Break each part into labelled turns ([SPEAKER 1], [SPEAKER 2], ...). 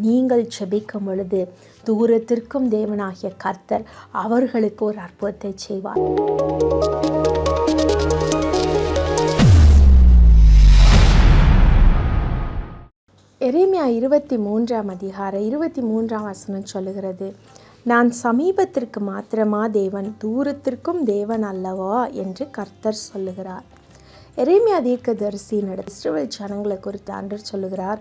[SPEAKER 1] நீங்கள் ஜெபிக்கும் பொழுது தூரத்திற்கும் தேவனாகிய கர்த்தர் அவர்களுக்கு ஒரு அற்புதத்தை செய்வார். எரேமியா 23:23 சொல்லுகிறது, நான் சமீபத்திற்கு மாத்திரமா தேவன், தூரத்திற்கும் தேவன் அல்லவா என்று கர்த்தர் சொல்லுகிறார். எரேமியா தீர்க்கதரிசி இஸ்ரவேல் ஜனங்களை குறித்து ஆண்டவர் சொல்லுகிறார்,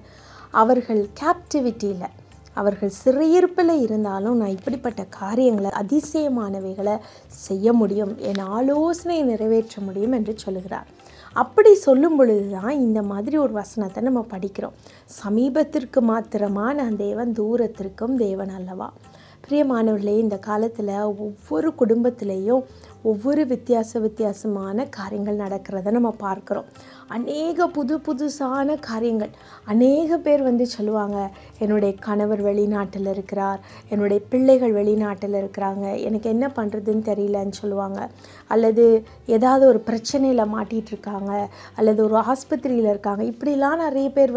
[SPEAKER 1] அவர்கள் கேப்டிவிட்டியில், அவர்கள் சிறையிருப்பில் இருந்தாலும் நான் இப்படிப்பட்ட காரியங்களை, அதிசயமானவைகளை செய்ய முடியும், என் ஆலோசனை நிறைவேற்ற முடியும் என்று சொல்லுகிறார். அப்படி சொல்லும் பொழுது தான் இந்த மாதிரி ஒரு வசனத்தை நம்ம படிக்கிறோம். சமீபத்திற்கு மாத்திரமா நான் தேவன், தூரத்திற்கும் தேவன் அல்லவா. பிரியமானவர்களே, இந்த காலத்தில் ஒவ்வொரு குடும்பத்திலையும் ஒவ்வொரு வித்தியாசமான காரியங்கள் நடக்கிறத நம்ம பார்க்குறோம். அநேக புதுசான காரியங்கள். அநேக பேர் சொல்லுவாங்க, என்னுடைய கணவர் வெளிநாட்டில் இருக்கிறார், என்னுடைய பிள்ளைகள் வெளிநாட்டில் இருக்கிறாங்க, எனக்கு என்ன பண்ணுறதுன்னு தெரியலன்னு சொல்லுவாங்க. அல்லது ஏதாவது ஒரு பிரச்சனையில் மாட்டிகிட்ருக்காங்க, அல்லது ஒரு ஆஸ்பத்திரியில் இருக்காங்க. இப்படிலாம் நிறைய பேர்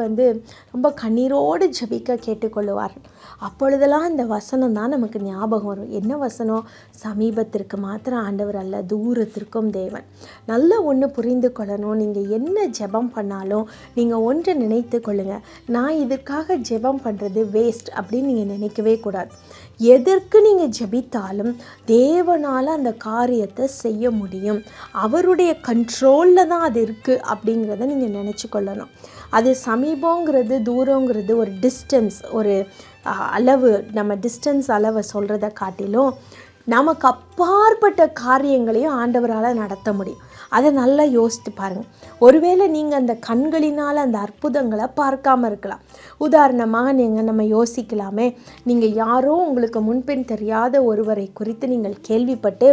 [SPEAKER 1] ரொம்ப கண்ணீரோடு ஜெபிக்க கேட்டுக்கொள்ளுவார்கள். அப்பொழுதெல்லாம் இந்த வசனம் தான் நமக்கு ஞாபகம் வரும். என்ன வசனம்? சமீபத்திற்கு மாத்திரம் ஆண்டவர் அல்ல, தூரத்திற்கும் தேவன். நல்ல ஒன்று புரிந்து கொள்ளணும். நீங்கள் என்ன ஜெபம் பண்ணாலும் நீங்கள் ஒன்றை நினைத்து கொள்ளுங்கள், நான் இதற்காக ஜெபம் பண்ணுறது வேஸ்ட் அப்படின்னு நீங்கள் நினைக்கவே கூடாது. எதற்கு நீங்கள் ஜெபித்தாலும் தேவனால் அந்த காரியத்தை செய்ய முடியும். அவருடைய கண்ட்ரோலில் தான் அது இருக்குது அப்படிங்கிறத நீங்கள் நினச்சி கொள்ளணும். அது சமீபங்கிறது, தூரங்கிறது ஒரு டிஸ்டன்ஸ், ஒரு அளவு. நம்ம டிஸ்டன்ஸ் அளவை சொல்கிறத காட்டிலும் நமக்கு அப்பாற்பட்ட காரியங்களையும் ஆண்டவரால் நடத்த முடியும். அதை நல்லா யோசித்து பாருங்கள். ஒருவேளை நீங்கள் அந்த கண்களினால் அந்த அற்புதங்களை பார்க்காம இருக்கலாம். உதாரணமாக நம்ம யோசிக்கலாமே, நீங்கள் யாரோ உங்களுக்கு முன்பின் தெரியாத ஒருவரை குறித்து நீங்கள் கேள்விப்பட்டு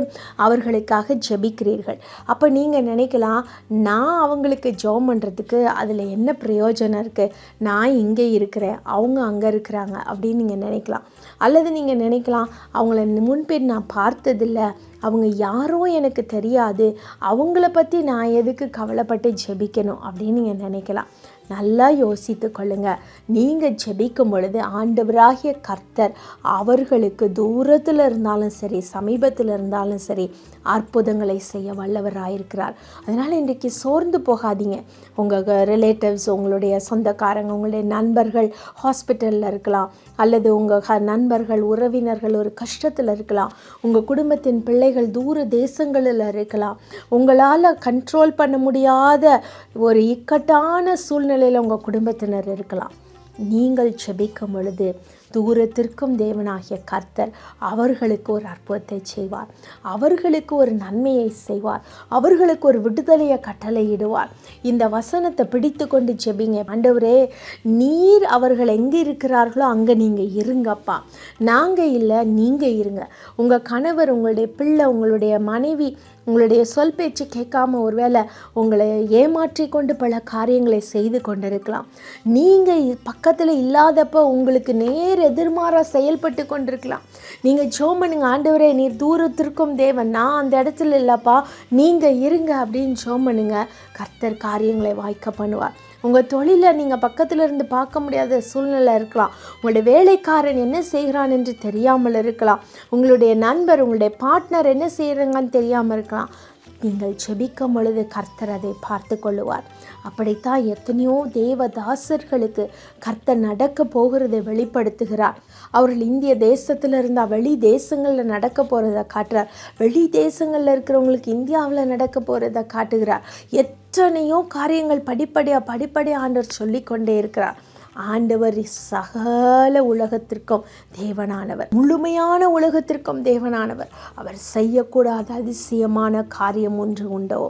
[SPEAKER 1] அவர்களுக்காக ஜெபிக்கிறீர்கள். அப்போ நீங்கள் நினைக்கலாம், நான் அவங்களுக்கு ஜெபம் பண்ணுறதுக்கு அதில் என்ன பிரயோஜனம் இருக்குது, நான் இங்கே இருக்கிறேன், அவங்க அங்கே இருக்கிறாங்க அப்படின்னு நீங்கள் நினைக்கலாம். அல்லது நீங்கள் நினைக்கலாம், அவங்கள முன்பின் நான் பார்த்ததில்லை, அவங்க யாரோ எனக்கு தெரியாது, அவங்கள பற்றி நான் எதுக்கு கவலைப்பட்டு ஜெபிக்கணும் அப்படின்னு நீங்கள் நினைக்கலாம். நல்லா யோசித்து கொள்ளுங்கள். நீங்கள் ஜெபிக்கும் பொழுது ஆண்டவராகிய கர்த்தர் அவர்களுக்கு தூரத்தில் இருந்தாலும் சரி, சமீபத்தில் இருந்தாலும் சரி, அற்புதங்களை செய்ய வல்லவராயிருக்கிறார். அதனால் இன்றைக்கு சோர்ந்து போகாதீங்க. உங்கள் ரிலேட்டிவ்ஸ், உங்களுடைய சொந்தக்காரங்க, உங்களுடைய நண்பர்கள் ஹாஸ்பிட்டலில் இருக்கலாம், அல்லது உங்கள் நண்பர்கள், உறவினர்கள் ஒரு கஷ்டத்தில் இருக்கலாம், உங்கள் குடும்பத்தின் பிள்ளைகள் தூர தேசங்களில் இருக்கலாம், உங்களால் கண்ட்ரோல் பண்ண முடியாத ஒரு இக்கட்டான சூழ்நிலையில் உங்கள் குடும்பத்தினர் இருக்கலாம். நீங்கள் ஜெபிக்கும் பொழுது தூரத்திற்கும் தேவனாகிய கர்த்தர் அவர்களுக்கு ஒரு அற்புதத்தை செய்வார், அவர்களுக்கு ஒரு நன்மையை செய்வார், அவர்களுக்கு ஒரு விடுதலையை கட்டளையிடுவார். இந்த வசனத்தை பிடித்து கொண்டு ஜெபிங்க. ஆண்டவரே, நீர் அவர்கள் எங்கே இருக்கிறார்களோ அங்கே நீங்கள் இருங்கப்பா, நாங்கள் இல்லை, நீங்கள் இருங்க. உங்கள் கணவர், உங்களுடைய பிள்ளை, உங்களுடைய மனைவி உங்களுடைய சொல் பேச்சு கேட்காம ஒருவேளை உங்களை ஏமாற்றி கொண்டு பல காரியங்களை செய்து கொண்டிருக்கலாம். நீங்கள் பக்கத்தில் இல்லாதப்போ உங்களுக்கு நேர் எதிர்மாறாக செயல்பட்டு கொண்டிருக்கலாம். நீங்கள் ஜெபம் பண்ணுங்க, ஆண்டவரே நீர் தூரத்திற்கும் தேவன், நான் அந்த இடத்துல இல்லைப்பா, நீங்கள் இருங்க அப்படின்னு ஜெபம் பண்ணுங்க. கர்த்தர் காரியங்களை வாய்க்க பண்ணுவார். உங்கள் தொழிலை நீங்கள் பக்கத்தில் இருந்து பார்க்க முடியாத சூழ்நிலை இருக்கலாம். உங்களுடைய வேலைக்காரன் என்ன செய்கிறான் என்று தெரியாமல் இருக்கலாம். உங்களுடைய நண்பர், உங்களுடைய பார்ட்னர் என்ன செய்கிறாங்கன்னு தெரியாமல் இருக்கலாம். நீங்கள் ஜெபிக்கும் பொழுது கர்த்தர் அதை பார்த்து கொள்ளுவார். அப்படித்தான் எத்தனையோ தேவதாசர்களுக்கு கர்த்தர் நடக்க போகிறதை வெளிப்படுத்துகிறார். அவர்கள் இந்திய தேசத்தில் இருந்தால் வெளி தேசங்களில் நடக்க போகிறத காட்டுறார். வெளி தேசங்களில் இருக்கிறவங்களுக்கு இந்தியாவில் நடக்க போகிறத காட்டுகிறார். எத்தனையோ காரியங்கள் படிப்படியாக ஆண்டவர் சொல்லிக்கொண்டே இருக்கிறார். ஆண்டவர் சகல உலகத்திற்கும் தேவனானவர், முழுமையான உலகத்திற்கும் தேவனானவர். அவர் செய்யக்கூடாத அதிசயமான காரியம் ஒன்று உண்டோ,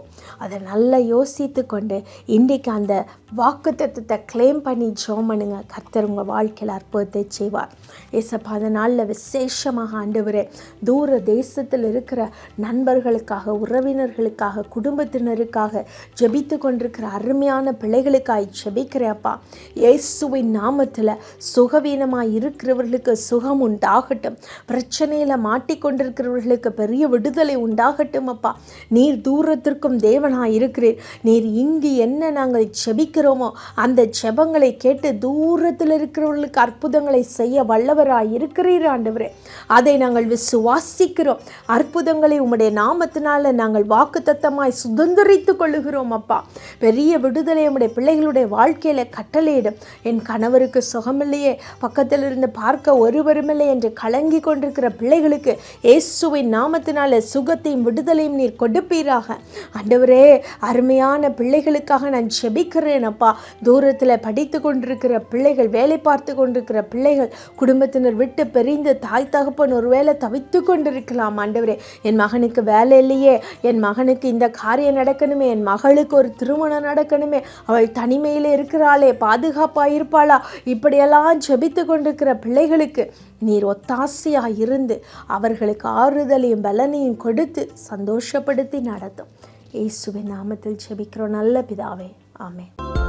[SPEAKER 1] அதை நல்லா யோசித்து கொண்டு இன்றைக்கு அந்த வாக்குத்தத்தத்தை கிளைம் பண்ணி ஜெபம் பண்ணுங்க. கர்த்தர் உங்கள் வாழ்க்கையில் அற்புதத்தை செய்வார். ஏசப்பா, அந்த நாளில் விசேஷமாக ஆண்டவரே, தூர தேசத்தில் இருக்கிற நண்பர்களுக்காக, உறவினர்களுக்காக, குடும்பத்தினருக்காக ஜெபித்து கொண்டிருக்கிற அருமையான பிள்ளைகளுக்காக ஜெபிக்கிறேன்ப்பா. இயேசுவின் இயேசுவின் நாமத்தில் சுகவீனமாக இருக்கிறவர்களுக்கு சுகம் உண்டாகட்டும். பிரச்சனையில் மாட்டிக்கொண்டிருக்கிறவர்களுக்கு பெரிய விடுதலை உண்டாகட்டும். அப்பா, நீர் தூரத்திற்கும் தேவனாக இருக்கிறீர். நீர் இங்கு என்ன நாங்கள் செபிக்கிறோமோ அந்த செபங்களை கேட்டு தூரத்தில் இருக்கிறவர்களுக்கு அற்புதங்களை செய்ய வல்லவராய் இருக்கிறீர் ஆண்டவரே. அதை நாங்கள் விசுவாசிக்கிறோம். அற்புதங்களை உம்முடைய நாமத்தினால நாங்கள் வாக்குத்தத்தமாய் சுதந்திரித்து கொள்ளுகிறோம். அப்பா, பெரிய விடுதலை உம்முடைய பிள்ளைகளுடைய வாழ்க்கையில கட்டளையிடும். என் கணவருக்கு சுகமில்லையே, பக்கத்தில் இருந்து பார்க்க ஒருவருமில்லை என்று கலங்கி கொண்டிருக்கிற பிள்ளைகளுக்கு இயேசுவின் நாமத்தினால சுகத்தையும் விடுதலையும் நீர் கொடுப்பீராக. ஆண்டவரே, அருமையான பிள்ளைகளுக்காக நான் செபிக்கிறேன். அப்பா, தூரத்தில் படித்து கொண்டிருக்கிற பிள்ளைகள், வேலை பார்த்து கொண்டிருக்கிற பிள்ளைகள், குடும்பத்தினர் விட்டு பிரிந்து தாய் தகப்பன் ஒருவேளை தவித்து கொண்டிருக்கலாம். ஆண்டவரே, என் மகனுக்கு வேலை இல்லையே, என் மகனுக்கு இந்த காரியம் நடக்கணுமே, என் மகளுக்கு ஒரு திருமணம் நடக்கணுமே, அவள் தனிமையில் இருக்கிறாளே, பாதுகாப்பாக இருப்பாளா, இப்படியெல்லாம் ஜெபித்து கொண்டிருக்கிற பிள்ளைகளுக்கு நீர் ஒத்தாசையாக இருந்து அவர்களுக்கு ஆறுதலையும் பலனையும் கொடுத்து சந்தோஷப்படுத்தி நடத்தும். இயேசுவின் நாமத்தில் ஜெபிக்கிறோம் நல்ல பிதாவே, ஆமென்.